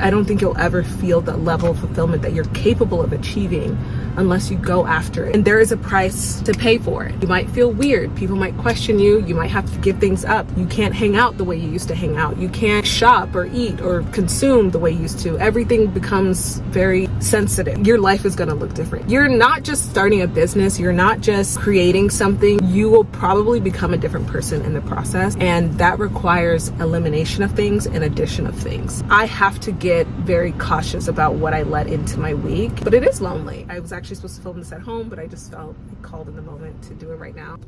I don't think you'll ever feel the level of fulfillment that you're capable of achieving unless you go after it. And there is a price to pay for it. You might feel weird. People might question you. You might have to give things up. You can't hang out the way you used to hang out. You can't shop or eat or consume the way you used to. Everything becomes very sensitive. Your life is going to look different. You're not just starting a business. You're not just creating something. You will probably become a different person in the process. And that requires elimination of things and addition of things. I have to get very cautious about what I let into my week, but it is lonely. I was actually supposed to film this at home, but I just felt called in the moment to do it right now.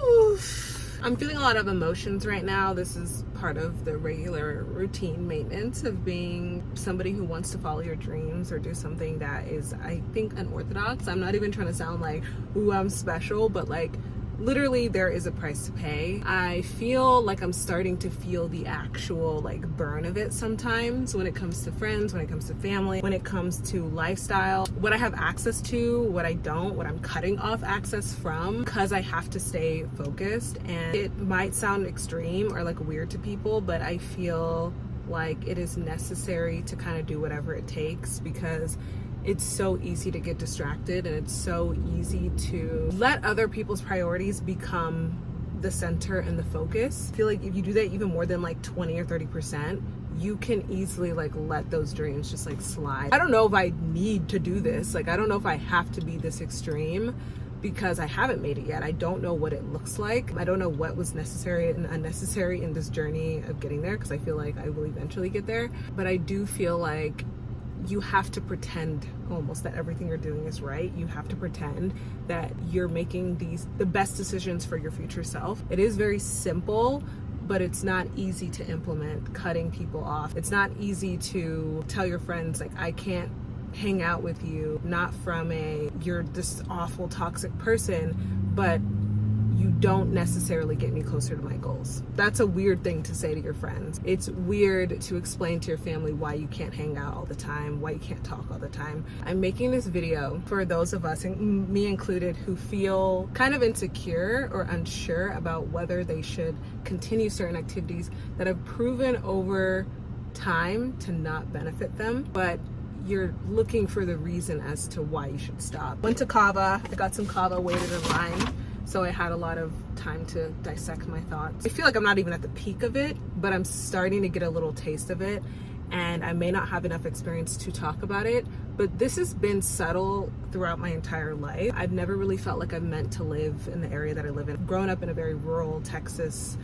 Oof. I'm feeling a lot of emotions right now. This is part of the regular routine maintenance of being somebody who wants to follow your dreams or do something that is, I think, unorthodox. I'm not even trying to sound like, ooh, I'm special, but like, literally there is a price to pay. I feel like I'm starting to feel the actual like burn of it sometimes when it comes to friends, when it comes to family, when it comes to lifestyle, what I have access to, what I don't, what I'm cutting off access from, because I have to stay focused. And it might sound extreme or like weird to people, but I feel like it is necessary to kind of do whatever it takes, because it's so easy to get distracted and it's so easy to let other people's priorities become the center and the focus. I feel like if you do that even more than like 20 or 30%, you can easily like let those dreams just like slide. I don't know if I need to do this. Like, I don't know if I have to be this extreme, because I haven't made it yet. I don't know what it looks like. I don't know what was necessary and unnecessary in this journey of getting there, because I feel like I will eventually get there. But I do feel like you have to pretend almost that everything you're doing is right. You have to pretend that you're making the best decisions for your future self. It is very simple, but it's not easy to implement, cutting people off. It's not easy to tell your friends, like, I can't hang out with you, not from you're this awful toxic person, but you don't necessarily get me closer to my goals. That's a weird thing to say to your friends. It's weird to explain to your family why you can't hang out all the time, why you can't talk all the time. I'm making this video for those of us, and me included, who feel kind of insecure or unsure about whether they should continue certain activities that have proven over time to not benefit them, but you're looking for the reason as to why you should stop. Went to Kava, I got some Kava, waited in line. So I had a lot of time to dissect my thoughts. I feel like I'm not even at the peak of it, but I'm starting to get a little taste of it. And I may not have enough experience to talk about it, but this has been subtle throughout my entire life. I've never really felt like I'm meant to live in the area that I live in. I've grown up in a very rural Texas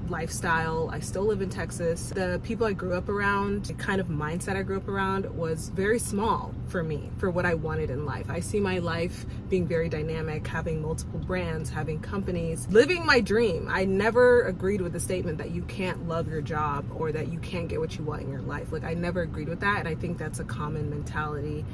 lifestyle. I still live in Texas. The people I grew up around, the kind of mindset I grew up around, was very small for me, for what I wanted in life. I see my life being very dynamic, having multiple brands, having companies, living my dream. I never agreed with the statement that you can't love your job or that you can't get what you want in your life. Like, I never agreed with that, and I think that's a common mentality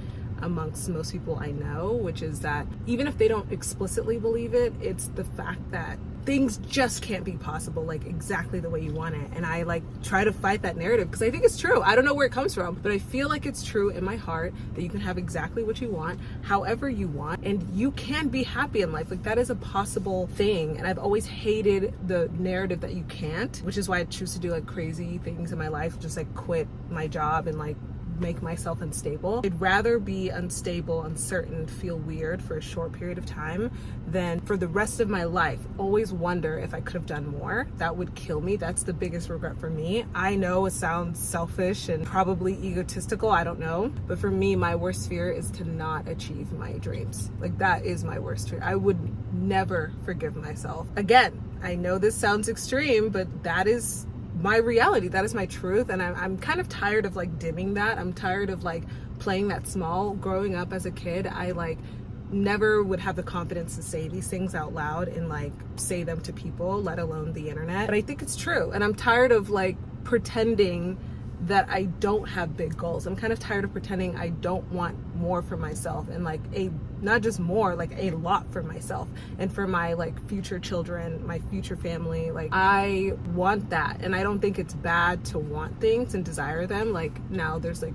amongst most people I know, which is that even if they don't explicitly believe it, it's the fact that things just can't be possible like exactly the way you want it. And I like try to fight that narrative because I think it's true. I don't know where it comes from, but I feel like it's true in my heart that you can have exactly what you want, however you want, and you can be happy in life. Like, that is a possible thing. And I've always hated the narrative that you can't, which is why I choose to do like crazy things in my life, just like quit my job and like make myself unstable. I'd rather be unstable, uncertain, feel weird for a short period of time than for the rest of my life always wonder if I could have done more. That would kill me. That's the biggest regret for me. I know it sounds selfish and probably egotistical, I don't know, but for me, my worst fear is to not achieve my dreams. Like, that is my worst fear. I would never forgive myself. Again, I know this sounds extreme, but that is my reality. That is my truth. And I'm kind of tired of like dimming that. I'm tired of like playing that small. Growing up as a kid, I like never would have the confidence to say these things out loud and like say them to people, let alone the internet. But I think it's true. And I'm tired of like pretending that I don't have big goals. I'm kind of tired of pretending I don't want more for myself, and like not just more, like a lot for myself and for my like future children, my future family. Like, I want that, and I don't think it's bad to want things and desire them. Like, now there's like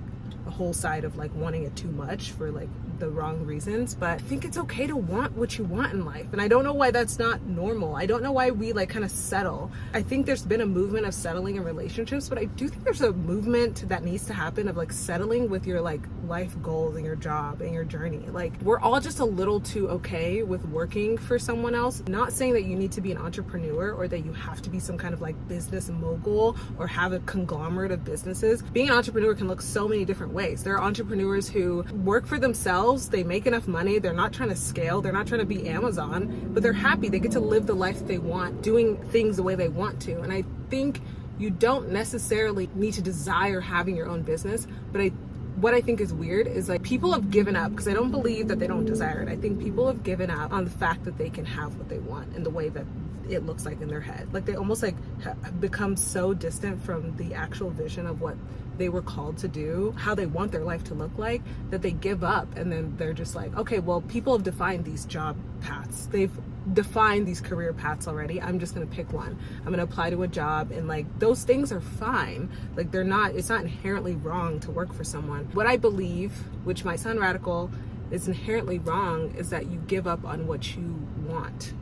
a whole side of like wanting it too much for like the wrong reasons, but I think it's okay to want what you want in life. And I don't know why that's not normal. I don't know why we like kind of settle. I think there's been a movement of settling in relationships, but I do think there's a movement that needs to happen of like settling with your like life goals and your job and your journey. Like we're all just a little too okay with working for someone else. Not saying that you need to be an entrepreneur or that you have to be some kind of like business mogul or have a conglomerate of businesses. Being an entrepreneur can look so many different ways. There are entrepreneurs who work for themselves. They make enough money. They're not trying to scale. They're not trying to be Amazon, but they're happy. They get to live the life that they want, doing things the way they want to. And I think you don't necessarily need to desire having your own business, but what I think is weird is like people have given up, because I don't believe that they don't desire it. I think people have given up on the fact that they can have what they want in the way that it looks like in their head. Like they almost like have become so distant from the actual vision of what they were called to do, how they want their life to look like, that they give up. And then they're just like, okay, well, people have defined these job paths. They've defined these career paths already. I'm just gonna pick one. I'm gonna apply to a job, and like those things are fine. Like it's not inherently wrong to work for someone. What I believe, which might sound radical, is inherently wrong, is that you give up on what you want.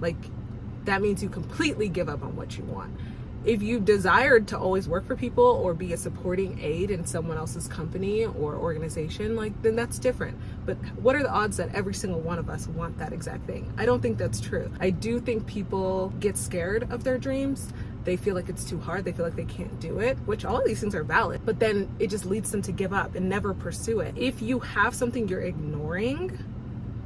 Like that means you completely give up on what you want. If you desired to always work for people or be a supporting aid in someone else's company or organization, like then that's different. But what are the odds that every single one of us want that exact thing? I don't think that's true. I do think people get scared of their dreams. They feel like it's too hard. They feel like they can't do it, which all of these things are valid, but then it just leads them to give up and never pursue it. If you have something you're ignoring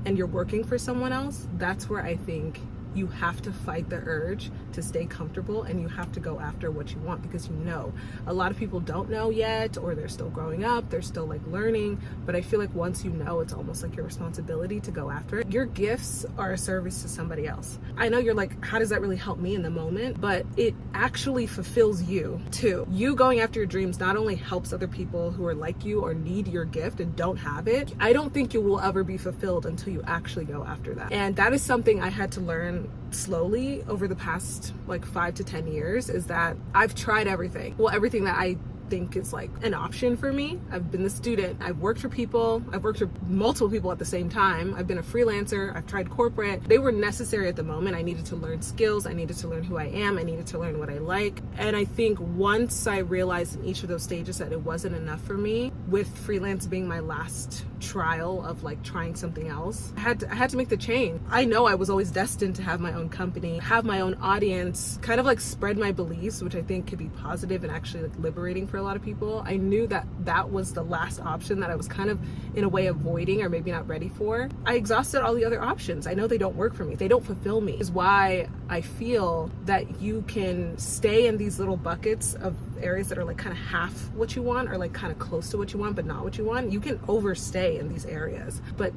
and you're working for someone else, that's where I think you have to fight the urge to stay comfortable, and you have to go after what you want, because you know a lot of people don't know yet, or they're still growing up, they're still like learning. But I feel like once you know, it's almost like your responsibility to go after it. Your gifts are a service to somebody else. I know you're like, how does that really help me in the moment? But it actually fulfills you too. You going after your dreams not only helps other people who are like you or need your gift and don't have it. I don't think you will ever be fulfilled until you actually go after that. And that is something I had to learn slowly over the past like 5 to 10 years, is that I've tried everything. Well, everything that I think is like an option for me. I've been the student, I've worked for people, I've worked for multiple people at the same time, I've been a freelancer, I've tried corporate. They were necessary at the moment. I needed to learn skills, I needed to learn who I am, I needed to learn what I like. And I think once I realized in each of those stages that it wasn't enough for me, with freelance being my last trial of like trying something else, I had to make the change. I know I was always destined to have my own company, have my own audience, kind of like spread my beliefs, which I think could be positive and actually like liberating for a lot of people. I knew that that was the last option that I was kind of in a way avoiding or maybe not ready for. I exhausted all the other options. I know they don't work for me. They don't fulfill me. Is why I feel that you can stay in these little buckets of areas that are like kind of half what you want, or like kind of close to what you want but not what you want. You can overstay in these areas, but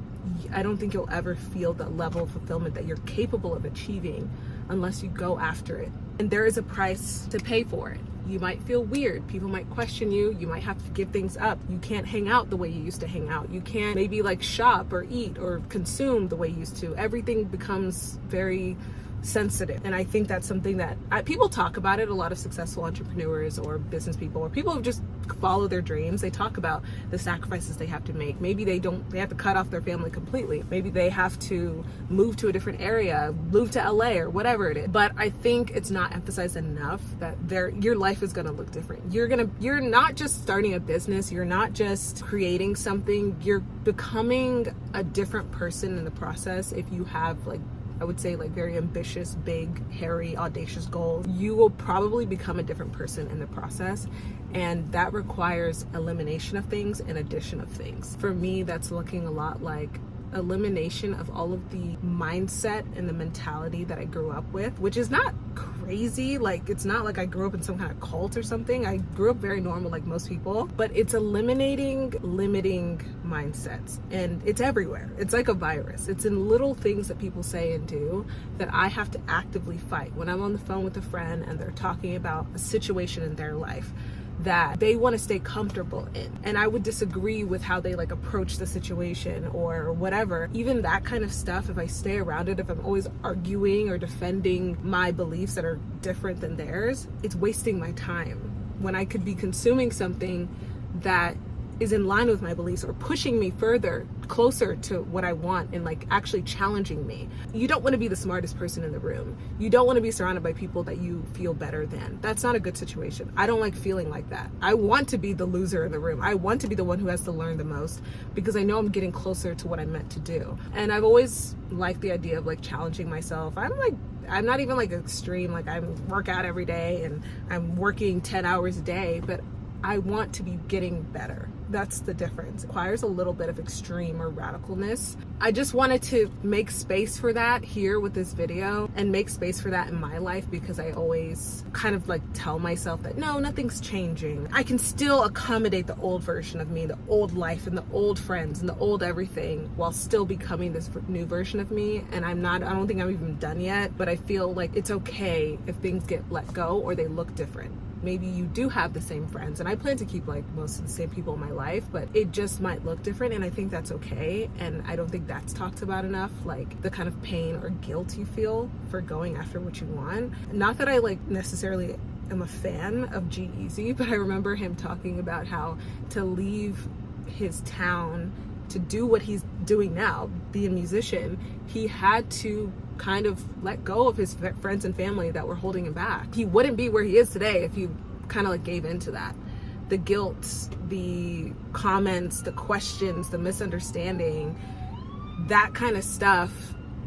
I don't think you'll ever feel the level of fulfillment that you're capable of achieving unless you go after it. And there is a price to pay for it. You might feel weird. People might question you. You might have to give things up. You can't hang out the way you used to hang out. You can't maybe like shop or eat or consume the way you used to. Everything becomes very sensitive. And I think that's something that people talk about it. A lot of successful entrepreneurs or business people or people who just follow their dreams, they talk about the sacrifices they have to make. Maybe they have to cut off their family completely. Maybe they have to move to a different area, move to LA or whatever it is. But I think it's not emphasized enough that your life is going to look different. You're not just starting a business. You're not just creating something. You're becoming a different person in the process. If you have like, I would say like very ambitious, big, hairy, audacious goals, you will probably become a different person in the process. And that requires elimination of things and addition of things. For me, that's looking a lot like elimination of all of the mindset and the mentality that I grew up with, which is not crazy. Like, it's not like I grew up in some kind of cult or something. I grew up very normal like most people, but it's eliminating limiting mindsets, and it's everywhere. It's like a virus. It's in little things that people say and do that I have to actively fight. When I'm on the phone with a friend and they're talking about a situation in their life that they want to stay comfortable in, and I would disagree with how they like approach the situation or whatever, even that kind of stuff, if I stay around it, if I'm always arguing or defending my beliefs that are different than theirs, it's wasting my time when I could be consuming something that is in line with my beliefs or pushing me further, closer to what I want, and like actually challenging me. You don't want to be the smartest person in the room. You don't want to be surrounded by people that you feel better than. That's not a good situation. I don't like feeling like that. I want to be the loser in the room. I want to be the one who has to learn the most, because I know I'm getting closer to what I'm meant to do. And I've always liked the idea of like challenging myself. I'm not even like extreme, like I work out every day and I'm working 10 hours a day, but I want to be getting better. That's the difference. It requires a little bit of extreme or radicalness. I just wanted to make space for that here with this video, and make space for that in my life, because I always kind of like tell myself that no, nothing's changing. I can still accommodate the old version of me, the old life and the old friends and the old everything, while still becoming this new version of me. And I don't think I'm even done yet, but I feel like it's okay if things get let go or they look different. Maybe you do have the same friends, and I plan to keep like most of the same people in my life, but it just might look different, and I think that's okay. And I don't think that's talked about enough, like the kind of pain or guilt you feel for going after what you want. Not that I like necessarily am a fan of G-Eazy, but I remember him talking about how to leave his town to do what he's doing now, be a musician, he had to kind of let go of his friends and family that were holding him back. He wouldn't be where he is today if he kind of like gave into that. The guilt, the comments, the questions, the misunderstanding, that kind of stuff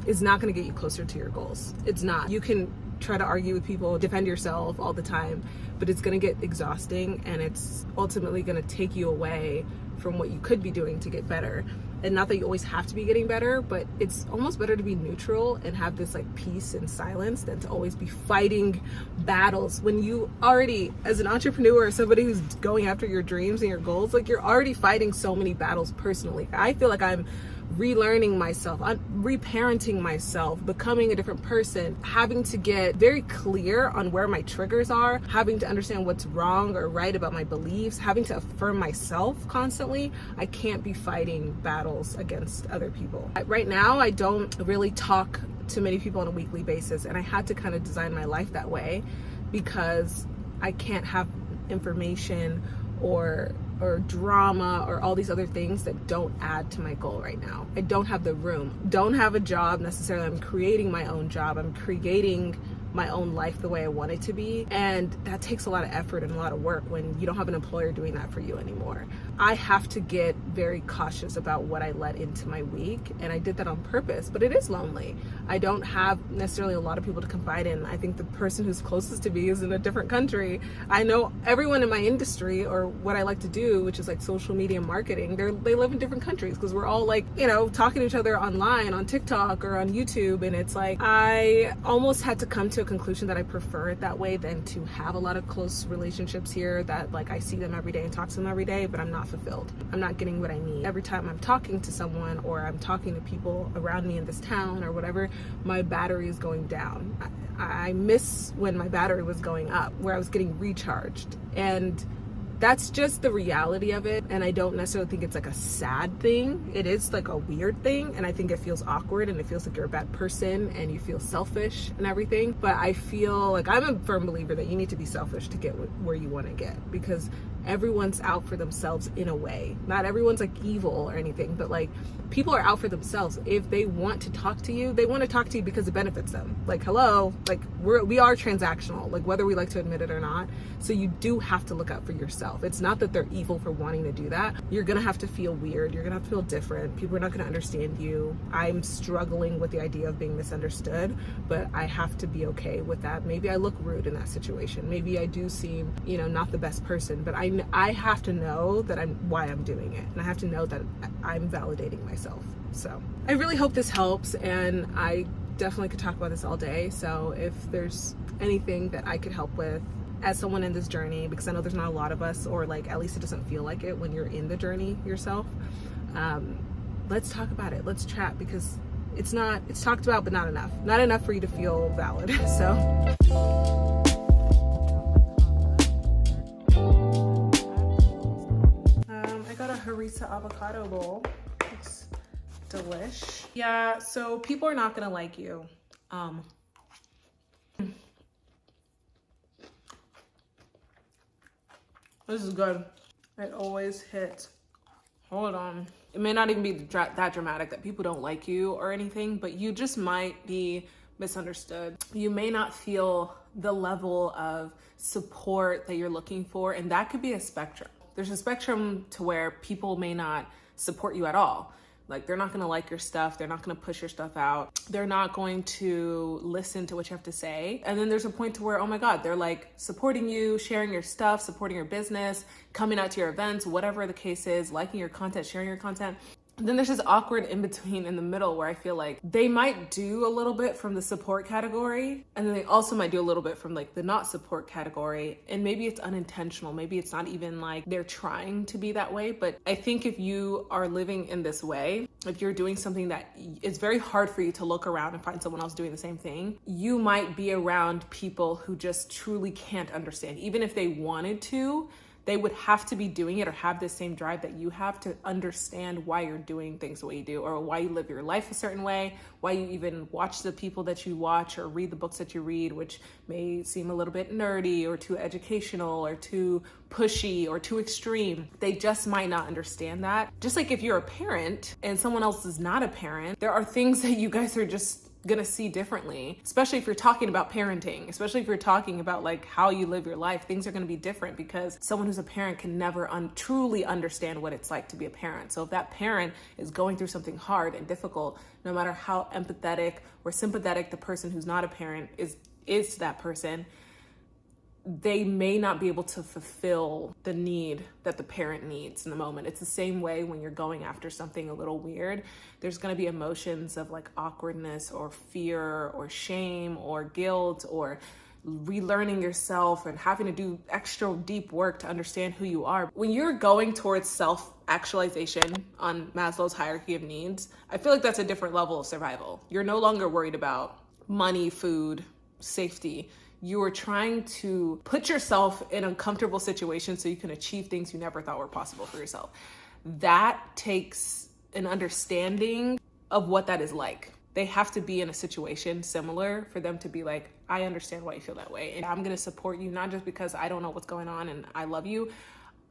is not going to get you closer to your goals. It's not. You can try to argue with people, defend yourself all the time, but it's going to get exhausting, and it's ultimately going to take you away from what you could be doing to get better. And not that you always have to be getting better, but it's almost better to be neutral and have this like peace and silence than to always be fighting battles when you already, as an entrepreneur or somebody who's going after your dreams and your goals, like you're already fighting so many battles personally. I feel like I'm relearning myself, I'm reparenting myself, becoming a different person, having to get very clear on where my triggers are, having to understand what's wrong or right about my beliefs, having to affirm myself constantly. I can't be fighting battles against other people. Right now, I don't really talk to many people on a weekly basis, and I had to kind of design my life that way, because I can't have information or drama or all these other things that don't add to my goal right now. I don't have the room, don't have a job necessarily. I'm creating my own job. I'm creating my own life the way I want it to be. And that takes a lot of effort and a lot of work when you don't have an employer doing that for you anymore. I have to get very cautious about what I let into my week. And I did that on purpose, but it is lonely. I don't have necessarily a lot of people to confide in. I think the person who's closest to me is in a different country. I know everyone in my industry, or what I like to do, which is like social media marketing, they live in different countries, because we're all like, talking to each other online on TikTok or on YouTube. And it's like, I almost had to come to a conclusion that I prefer it that way than to have a lot of close relationships here that like I see them every day and talk to them every day, but I'm not fulfilled. I'm not getting what I need. Every time I'm talking to someone or I'm talking to people around me in this town or whatever, my battery is going down. I miss when my battery was going up, where I was getting recharged. And that's just the reality of it. And I don't necessarily think it's like a sad thing. It is like a weird thing. And I think it feels awkward, and it feels like you're a bad person and you feel selfish and everything. But I feel like I'm a firm believer that you need to be selfish to get where you want to get, because everyone's out for themselves in a way. Not everyone's like evil or anything, but like people are out for themselves. If they want to talk to you, they want to talk to you because it benefits them. Like, hello, like we are transactional, like whether we like to admit it or not. So you do have to look out for yourself. It's not that they're evil for wanting to do that. You're gonna have to feel weird. You're gonna have to feel different. People are not gonna understand you. I'm struggling with the idea of being misunderstood, but I have to be okay with that. Maybe I look rude in that situation. Maybe I do seem, not the best person, but I have to know that why I'm doing it. And I have to know that I'm validating myself. So I really hope this helps, and I definitely could talk about this all day. So if there's anything that I could help with as someone in this journey, because I know there's not a lot of us, or like at least it doesn't feel like it when you're in the journey yourself, let's talk about it. Let's chat, because it's talked about, but not enough for you to feel valid. So I got a harissa avocado bowl. It's delish. Yeah, so people are not gonna like you. This is good. It always hits hold on. It may not even be that dramatic that people don't like you or anything, but you just might be misunderstood. You may not feel the level of support that you're looking for, and that could be a spectrum. There's a spectrum to where people may not support you at all. Like, they're not gonna like your stuff, they're not gonna push your stuff out, they're not going to listen to what you have to say. And then there's a point to where, oh my God, they're like supporting you, sharing your stuff, supporting your business, coming out to your events, whatever the case is, liking your content, sharing your content. Then there's this awkward in between in the middle where I feel like they might do a little bit from the support category, and then they also might do a little bit from like the not support category. And maybe it's unintentional. Maybe it's not even like they're trying to be that way. But I think if you are living in this way, if you're doing something that it's very hard for you to look around and find someone else doing the same thing, you might be around people who just truly can't understand. Even if they wanted to, they would have to be doing it or have the same drive that you have to understand why you're doing things the way you do, or why you live your life a certain way, why you even watch the people that you watch or read the books that you read, which may seem a little bit nerdy or too educational or too pushy or too extreme. They just might not understand that. Just like if you're a parent and someone else is not a parent, there are things that you guys are just gonna see differently, especially if you're talking about parenting, especially if you're talking about like how you live your life. Things are gonna be different because someone who's a parent can never truly understand what it's like to be a parent. So if that parent is going through something hard and difficult, no matter how empathetic or sympathetic the person who's not a parent is to that person, they may not be able to fulfill the need that the parent needs in the moment. It's the same way when you're going after something a little weird. There's going to be emotions of like awkwardness or fear or shame or guilt or relearning yourself and having to do extra deep work to understand who you are. When you're going towards self-actualization on Maslow's hierarchy of needs, I feel like that's a different level of survival. You're no longer worried about money, food, safety. You are trying to put yourself in uncomfortable situations so you can achieve things you never thought were possible for yourself. That takes an understanding of what that is like. They have to be in a situation similar for them to be like, I understand why you feel that way. And I'm going to support you, not just because I don't know what's going on and I love you.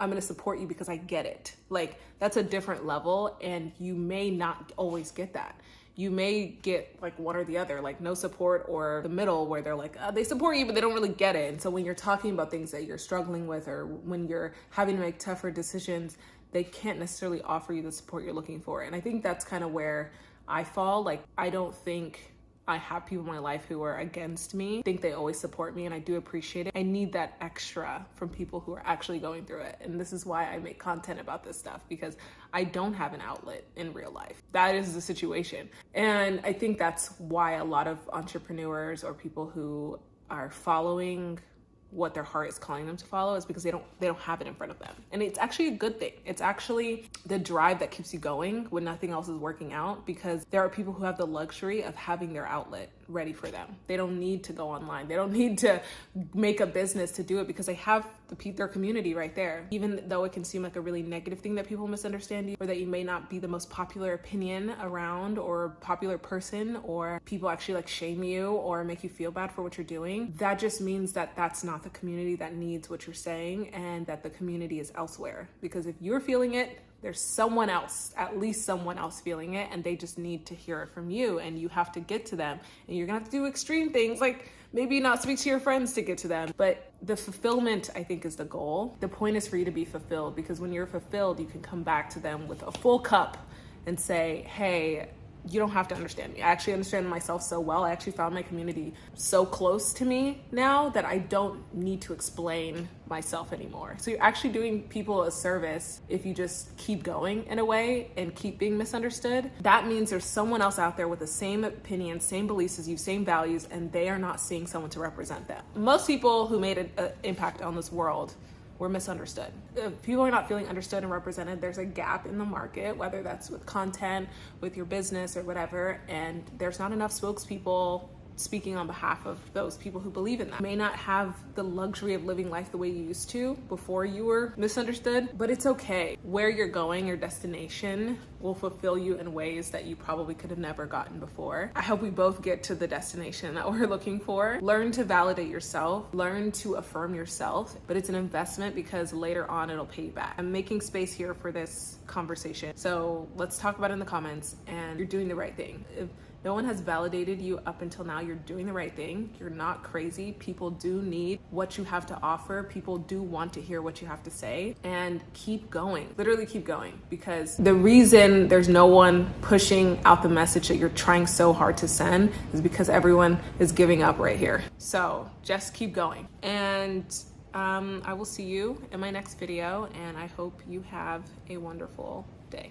I'm going to support you because I get it. Like, that's a different level, and you may not always get that. You may get like one or the other, like no support, or the middle where they're like, they support you, but they don't really get it. And so when you're talking about things that you're struggling with, or when you're having to make tougher decisions, they can't necessarily offer you the support you're looking for. And I think that's kind of where I fall. Like, I don't think I have people in my life who are against me. I think they always support me, and I do appreciate it. I need that extra from people who are actually going through it. And this is why I make content about this stuff, because I don't have an outlet in real life. That is the situation. And I think that's why a lot of entrepreneurs or people who are following what their heart is calling them to follow is because they don't have it in front of them. And it's actually a good thing. It's actually the drive that keeps you going when nothing else is working out, because there are people who have the luxury of having their outlet ready for them. They don't need to go online. They don't need to make a business to do it, because they have their community right there. Even though it can seem like a really negative thing that people misunderstand you, or that you may not be the most popular opinion around or popular person, or people actually like shame you or make you feel bad for what you're doing, that just means that that's not the community that needs what you're saying, and that the community is elsewhere. Because if you're feeling it, there's someone else, at least someone else feeling it, and they just need to hear it from you, and you have to get to them. And you're gonna have to do extreme things, like maybe not speak to your friends to get to them. But the fulfillment, I think, is the goal. The point is for you to be fulfilled, because when you're fulfilled, you can come back to them with a full cup and say, hey, you don't have to understand me. I actually understand myself so well. I actually found my community so close to me now that I don't need to explain myself anymore. So you're actually doing people a service if you just keep going in a way and keep being misunderstood. That means there's someone else out there with the same opinions, same beliefs as you, same values, and they are not seeing someone to represent them. Most people who made an impact on this world were misunderstood. If people are not feeling understood and represented, there's a gap in the market, whether that's with content, with your business or whatever, and there's not enough spokespeople speaking on behalf of those people who believe in that. You may not have the luxury of living life the way you used to before you were misunderstood, but it's okay. Where you're going, your destination, will fulfill you in ways that you probably could have never gotten before. I hope we both get to the destination that we're looking for. Learn to validate yourself, learn to affirm yourself, but it's an investment because later on it'll pay you back. I'm making space here for this conversation. So let's talk about it in the comments, and you're doing the right thing. If no one has validated you up until now, you're doing the right thing. You're not crazy. People do need what you have to offer. People do want to hear what you have to say, and keep going. Literally keep going, because the reason there's no one pushing out the message that you're trying so hard to send is because everyone is giving up right here. So just keep going. And I will see you in my next video, and I hope you have a wonderful day.